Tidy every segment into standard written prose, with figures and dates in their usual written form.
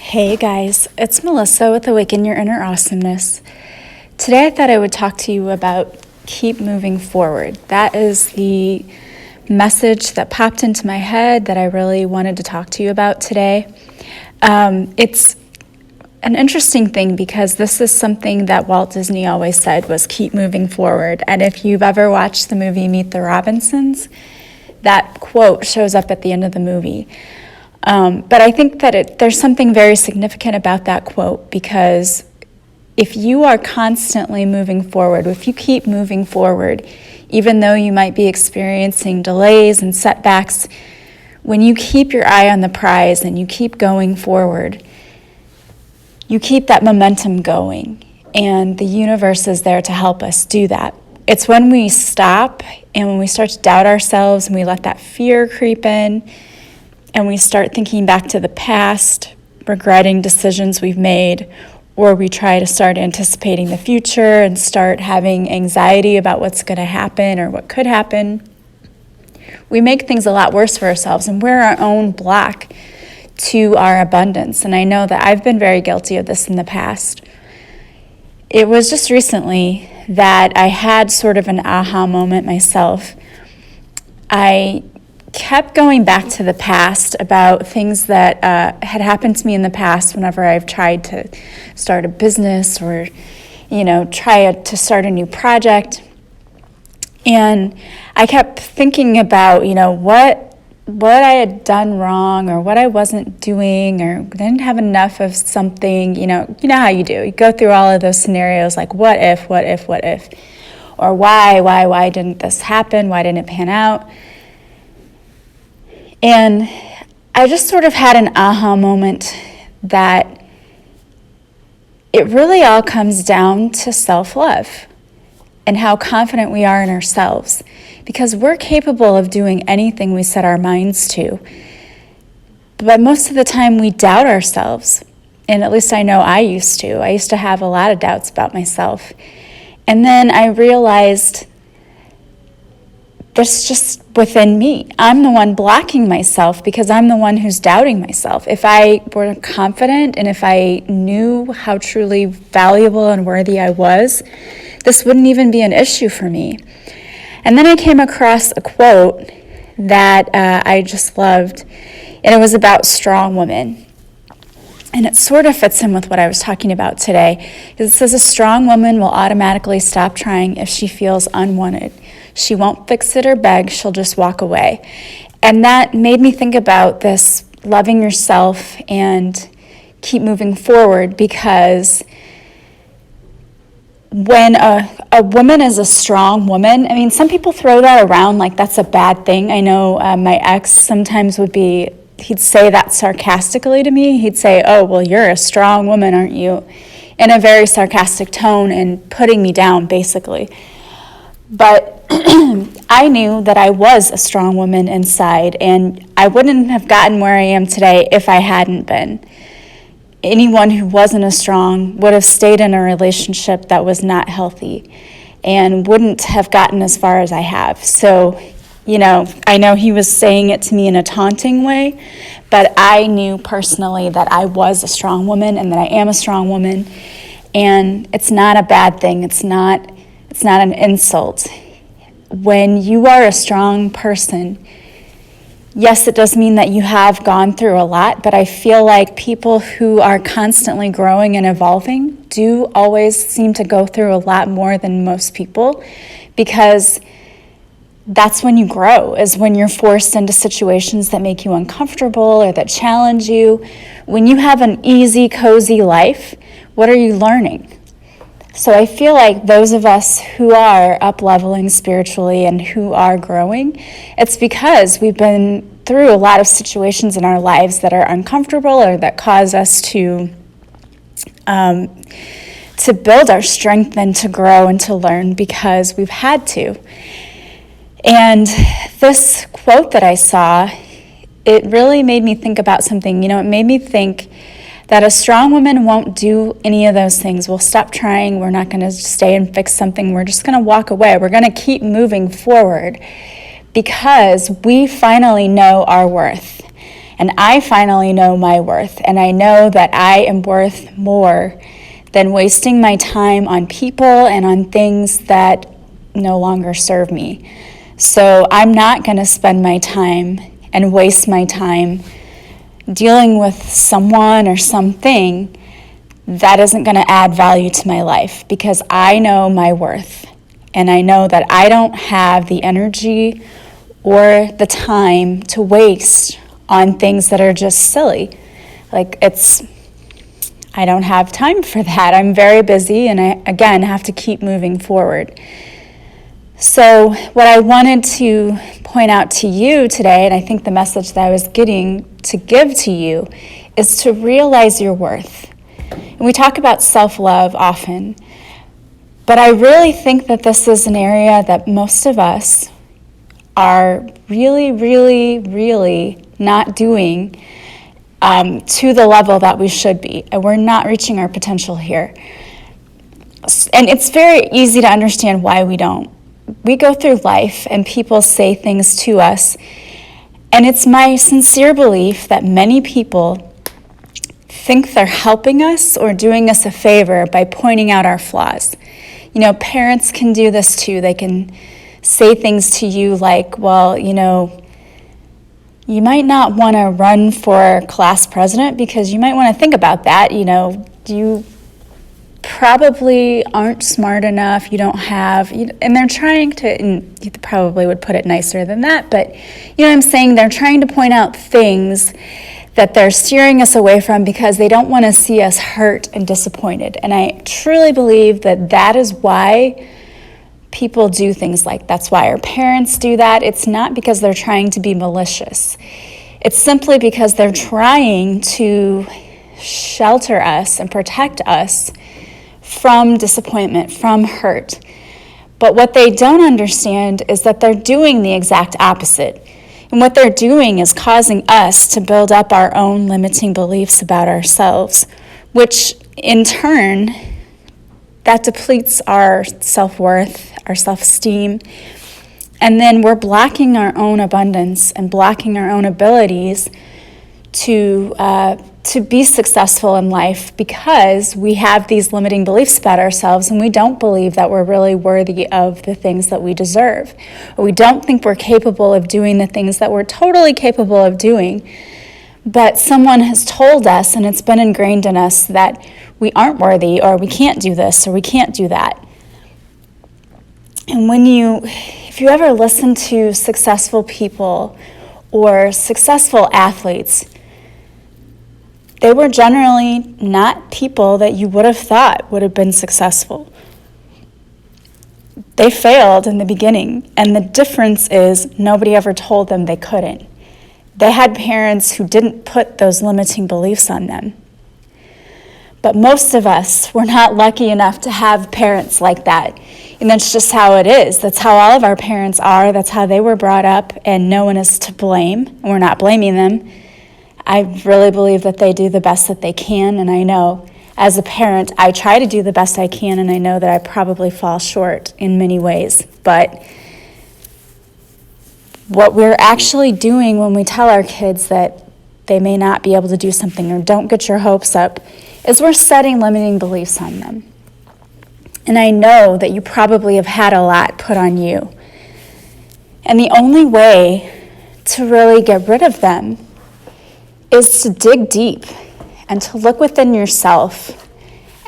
Hey guys, it's Melissa with Awaken Your Inner Awesomeness. Today I thought I would talk to you about keep moving forward. That is the message that popped into my head that I really wanted to talk to you about today. It's an interesting thing because this is something that Walt Disney always said was keep moving forward. And if you've ever watched the movie Meet the Robinsons, that quote shows up at the end of the movie. But I think that there's something very significant about that quote, because if you are constantly moving forward, if you keep moving forward, even though you might be experiencing delays and setbacks, when you keep your eye on the prize and you keep going forward, you keep that momentum going, and the universe is there to help us do that. It's when we stop and when we start to doubt ourselves and we let that fear creep in, and we start thinking back to the past, regretting decisions we've made, or we try to start anticipating the future and start having anxiety about what's going to happen or what could happen, we make things a lot worse for ourselves, and we're our own block to our abundance. And I know that I've been very guilty of this in the past. It was just recently that I had sort of an aha moment myself. I kept going back to the past about things that had happened to me in the past whenever I've tried to start a business or, try to start a new project. And I kept thinking about, what I had done wrong or what I wasn't doing or didn't have enough of something. You know how you do. You go through all of those scenarios like what if, or why didn't this happen? Why didn't it pan out? And I just sort of had an aha moment that it really all comes down to self-love and how confident we are in ourselves, because we're capable of doing anything we set our minds to. But most of the time we doubt ourselves, and at least I know I used to. I used to have a lot of doubts about myself. And then I realized that's just within me. I'm the one blocking myself because I'm the one who's doubting myself. If I were confident and if I knew how truly valuable and worthy I was, this wouldn't even be an issue for me. And then I came across a quote that I just loved, and it was about strong women. And it sort of fits in with what I was talking about today. It says, a strong woman will automatically stop trying if she feels unwanted. She won't fix it or beg, she'll just walk away. And that made me think about this loving yourself and keep moving forward, because when a woman is a strong woman, some people throw that around like that's a bad thing. I know my ex sometimes he'd say that sarcastically to me. He'd say, oh, well, you're a strong woman, aren't you? In a very sarcastic tone and putting me down, basically. But I knew that I was a strong woman inside, and I wouldn't have gotten where I am today if I hadn't been. Anyone who wasn't as strong would have stayed in a relationship that was not healthy and wouldn't have gotten as far as I have. So, I know he was saying it to me in a taunting way, but I knew personally that I was a strong woman and that I am a strong woman, and it's not a bad thing. It's not an insult. When you are a strong person, yes, it does mean that you have gone through a lot, but I feel like people who are constantly growing and evolving do always seem to go through a lot more than most people, because that's when you grow, is when you're forced into situations that make you uncomfortable or that challenge you. When you have an easy, cozy life, what are you learning? So I feel like those of us who are up-leveling spiritually and who are growing, it's because we've been through a lot of situations in our lives that are uncomfortable or that cause us to build our strength and to grow and to learn because we've had to. And this quote that I saw, it really made me think about something. It made me think that a strong woman won't do any of those things. We'll stop trying. We're not going to stay and fix something. We're just going to walk away. We're going to keep moving forward because we finally know our worth. And I finally know my worth, and I know that I am worth more than wasting my time on people and on things that no longer serve me. So I'm not going to spend my time and waste my time dealing with someone or something that isn't going to add value to my life, because I know my worth, and I know that I don't have the energy or the time to waste on things that are just silly. I don't have time for that. I'm very busy, and I, again, have to keep moving forward. So what I wanted to point out to you today, and I think the message that I was getting to give to you, is to realize your worth. And we talk about self-love often, but I really think that this is an area that most of us are really, really, really not doing to the level that we should be. And we're not reaching our potential here. And it's very easy to understand why we don't. We go through life and people say things to us, and it's my sincere belief that many people think they're helping us or doing us a favor by pointing out our flaws. You know, parents can do this too. They can say things to you like, well, you know, you might not want to run for class president because you might want to think about that. You know, you probably aren't smart enough, you don't have, and they're trying to, and you probably would put it nicer than that, but you know what I'm saying? They're trying to point out things that they're steering us away from because they don't want to see us hurt and disappointed. And I truly believe that that is why people do things that's why our parents do that. It's not because they're trying to be malicious. It's simply because they're trying to shelter us and protect us from disappointment, from hurt. But what they don't understand is that they're doing the exact opposite. And what they're doing is causing us to build up our own limiting beliefs about ourselves, which in turn, that depletes our self-worth, our self-esteem, and then we're blocking our own abundance and blocking our own abilities to be successful in life because we have these limiting beliefs about ourselves and we don't believe that we're really worthy of the things that we deserve. Or we don't think we're capable of doing the things that we're totally capable of doing, but someone has told us and it's been ingrained in us that we aren't worthy or we can't do this or we can't do that. And if you ever listen to successful people or successful athletes, they were generally not people that you would have thought would have been successful. They failed in the beginning, and the difference is nobody ever told them they couldn't. They had parents who didn't put those limiting beliefs on them. But most of us were not lucky enough to have parents like that. And that's just how it is. That's how all of our parents are. That's how they were brought up, and no one is to blame. And we're not blaming them. I really believe that they do the best that they can, and I know as a parent, I try to do the best I can, and I know that I probably fall short in many ways. But what we're actually doing when we tell our kids that they may not be able to do something or don't get your hopes up is we're setting limiting beliefs on them. And I know that you probably have had a lot put on you. And the only way to really get rid of them is to dig deep and to look within yourself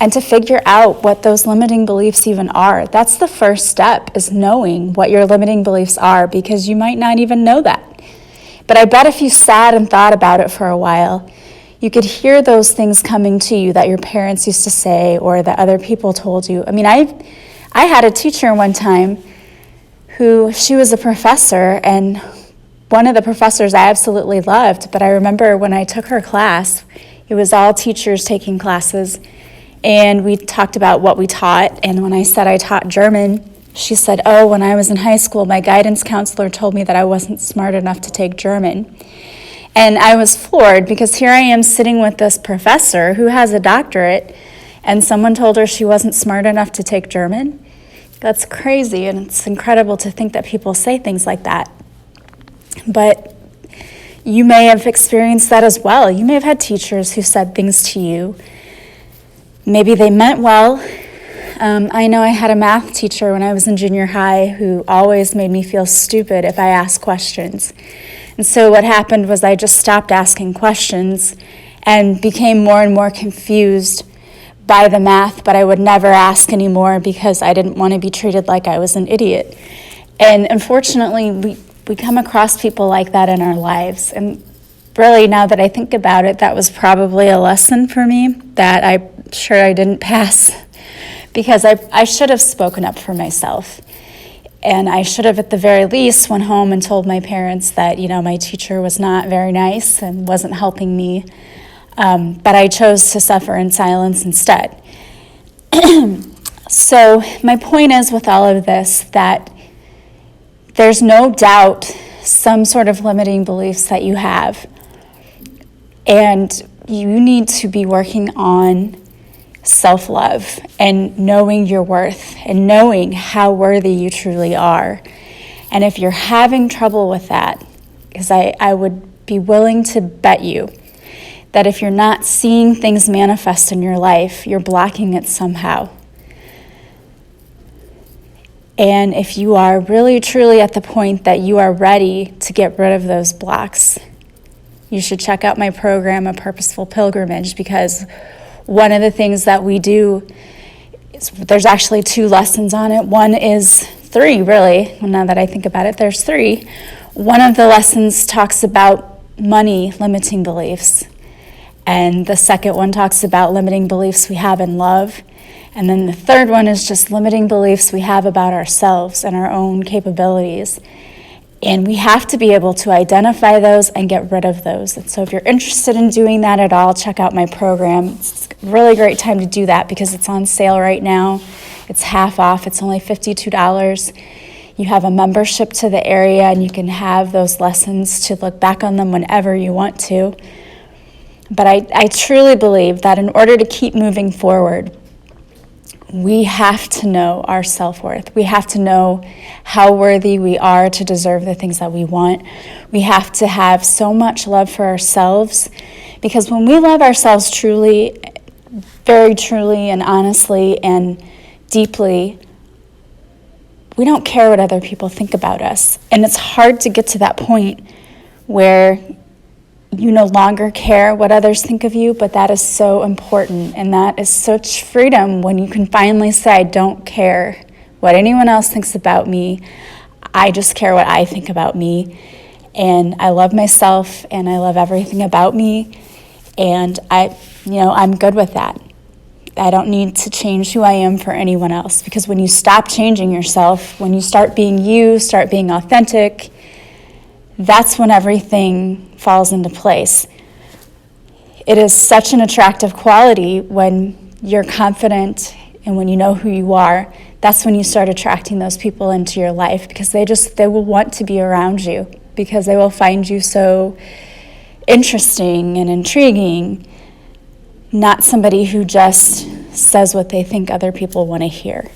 and to figure out what those limiting beliefs even are. That's the first step, is knowing what your limiting beliefs are, because you might not even know that. But I bet if you sat and thought about it for a while, you could hear those things coming to you that your parents used to say or that other people told you. I mean, I had a teacher one time she was a professor, and one of the professors I absolutely loved, but I remember when I took her class, it was all teachers taking classes, and we talked about what we taught, and when I said I taught German, she said, oh, when I was in high school, my guidance counselor told me that I wasn't smart enough to take German. And I was floored, because here I am sitting with this professor who has a doctorate, and someone told her she wasn't smart enough to take German. That's crazy, and it's incredible to think that people say things like that. But, You may have experienced that as well. You may have had teachers who said things to you. Maybe they meant well. I know I had a math teacher when I was in junior high who always made me feel stupid if I asked questions. And so what happened was I just stopped asking questions and became more and more confused by the math, but I would never ask anymore because I didn't want to be treated like I was an idiot. And unfortunately, we come across people like that in our lives. And really, now that I think about it, that was probably a lesson for me that I'm sure I didn't pass, because I should have spoken up for myself. And I should have, at the very least, went home and told my parents that, my teacher was not very nice and wasn't helping me. But I chose to suffer in silence instead. So my point is with all of this that there's no doubt some sort of limiting beliefs that you have. And you need to be working on self-love and knowing your worth and knowing how worthy you truly are. And if you're having trouble with that, because I would be willing to bet you that if you're not seeing things manifest in your life, you're blocking it somehow. And if you are really truly at the point that you are ready to get rid of those blocks, you should check out my program, A Purposeful Pilgrimage, because one of the things that we do is, there's actually 2 lessons on it. One is 3, really. Well, now that I think about it, there's 3. One of the lessons talks about money limiting beliefs. And the second one talks about limiting beliefs we have in love. And then the third one is just limiting beliefs we have about ourselves and our own capabilities. And we have to be able to identify those and get rid of those. And so if you're interested in doing that at all, check out my program. It's a really great time to do that because it's on sale right now. It's half off. It's only $52. You have a membership to the area, and you can have those lessons to look back on them whenever you want to. But I truly believe that in order to keep moving forward, we have to know our self-worth. We have to know how worthy we are to deserve the things that we want. We have to have so much love for ourselves, because when we love ourselves truly, very truly and honestly and deeply, we don't care what other people think about us. And it's hard to get to that point where you no longer care what others think of you, but that is so important, and that is such freedom when you can finally say, I don't care what anyone else thinks about me. I just care what I think about me, and I love myself, and I love everything about me, and I'm good with that. I don't need to change who I am for anyone else, because when you stop changing yourself, when you start being you, start being authentic, that's when everything falls into place. It is such an attractive quality when you're confident and when you know who you are. That's when you start attracting those people into your life, because they will want to be around you, because they will find you so interesting and intriguing, not somebody who just says what they think other people want to hear.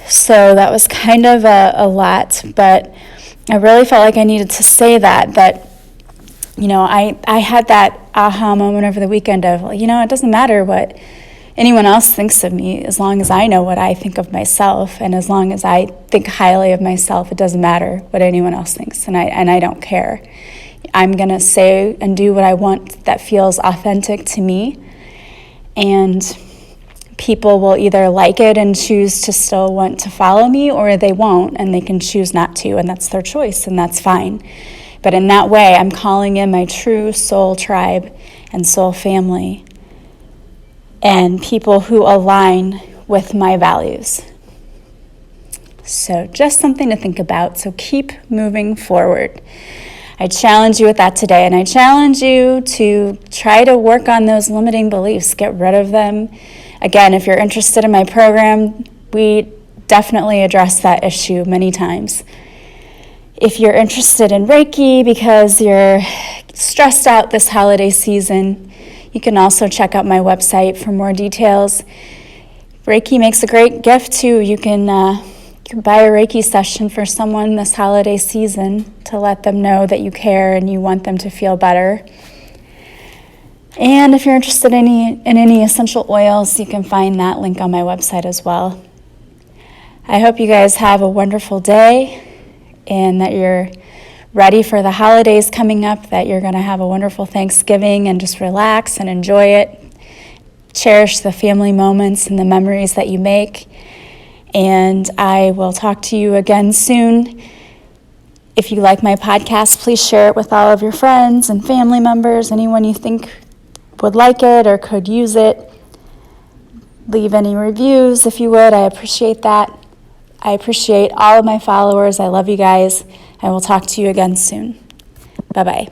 So that was kind of a lot, but I really felt like I needed to say that I had that aha moment over the weekend of, it doesn't matter what anyone else thinks of me, as long as I know what I think of myself, and as long as I think highly of myself, it doesn't matter what anyone else thinks, and I don't care. I'm going to say and do what I want that feels authentic to me, and people will either like it and choose to still want to follow me, or they won't, and they can choose not to, and that's their choice, and that's fine. But in that way, I'm calling in my true soul tribe and soul family, and people who align with my values. So just something to think about. So keep moving forward. I challenge you with that today, and I challenge you to try to work on those limiting beliefs, get rid of them. Again, if you're interested in my program, we definitely address that issue many times. If you're interested in Reiki because you're stressed out this holiday season, you can also check out my website for more details. Reiki makes a great gift too. You can You could buy a Reiki session for someone this holiday season to let them know that you care and you want them to feel better. And if you're interested in any essential oils, you can find that link on my website as well. I hope you guys have a wonderful day and that you're ready for the holidays coming up, that you're going to have a wonderful Thanksgiving and just relax and enjoy it. Cherish the family moments and the memories that you make. And I will talk to you again soon. If you like my podcast, please share it with all of your friends and family members, anyone you think would like it or could use it. Leave any reviews if you would. I appreciate that. I appreciate all of my followers. I love you guys. I will talk to you again soon. Bye-bye.